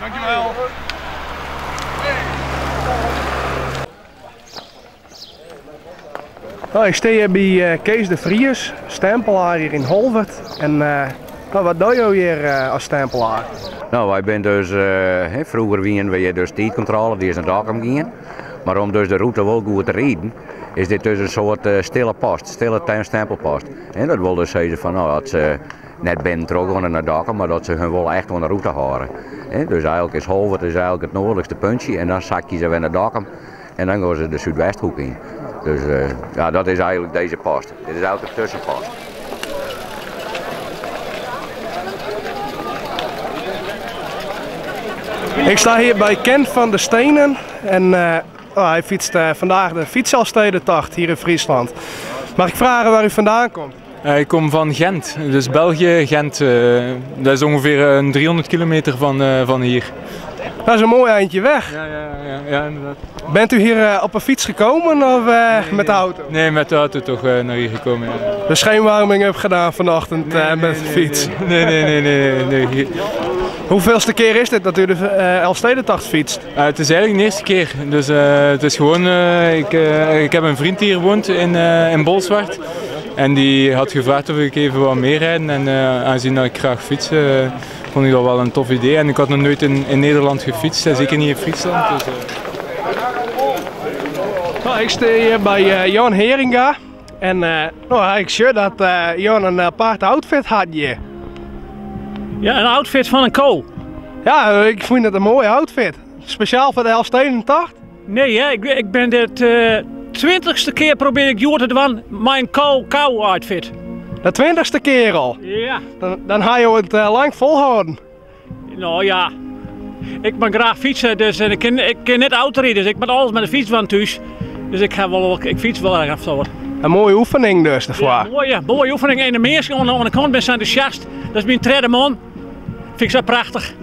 Dankjewel. Nou, ik sta hier bij Kees de Vries, stempelaar hier in Holwert. En wat doe je hier als stempelaar? Nou, wij zijn dus, vroeger gingen we dus tijdcontrole, die is naar Dokkum gingen. Maar om dus de route wel goed te rijden, is dit dus een soort stille post, stille stempelpost. En dat wil dus zeggen van, nou, dat ze net binnen terug naar Dokkum, maar dat ze hun wel echt aan de route houden. Dus eigenlijk is Holwert is eigenlijk het noordelijkste puntje en dan zak je ze weer naar Dokkum en dan gaan ze de Zuidwesthoek in. Dus ja, dat is eigenlijk deze post. Dit is eigenlijk een tussenpost. Ik sta hier bij Kent van der Stenen en hij fietst vandaag de Fietsalstedentocht hier in Friesland. Mag ik vragen waar u vandaan komt? Ik kom van Gent, dus België, Gent. Dat is ongeveer een 300 kilometer van hier. Dat is een mooi eindje weg. Ja, inderdaad. Bent u hier op een fiets gekomen of met de auto? Nee, met de auto toch naar hier gekomen. Ja. Dus geen warming-up gedaan vanochtend met de fiets? Nee. Hoeveelste keer is dit dat u de Elfstedentocht fietst? Het is eigenlijk de eerste keer. Dus het is gewoon, ik heb een vriend die hier woont in Bolsward. En die had gevraagd of ik even wou meerijden. En aangezien dat ik graag fiets, vond ik dat wel een tof idee. En ik had nog nooit in Nederland gefietst, en zeker niet in Friesland. Dus, Nou, ik sta hier bij Jan Heringa. En nou, ik zie dat Jan een apart outfit had hier. Ja, een outfit van een kool. Ja, ik vind het een mooie outfit. Speciaal voor de Elfstedentocht? Nee, hè, ik ben dit 20ste keer probeer ik jou te doen mijn kou outfit. De 20ste keer al? Ja. Dan ga je het lang volhouden. Nou ja, ik ben graag fietsen, dus en ik kan net autorijden, dus ik ben alles met de fiets van thuis. Dus ik fiets wel erg af zo. Een mooie oefening dus, de vraag. Ja, mooie oefening. En de mensen aan de kant ben enthousiast. Dat is mijn tweede man. Vind ik zo prachtig.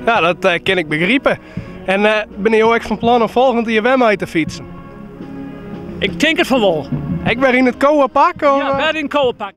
Ja, dat kan ik begrijpen. En ben je ook van plan om volgend jaar weer mee te fietsen? Ik denk het van wel. Ik ben in het koude pak? Of? Ja, wij in het koude pak.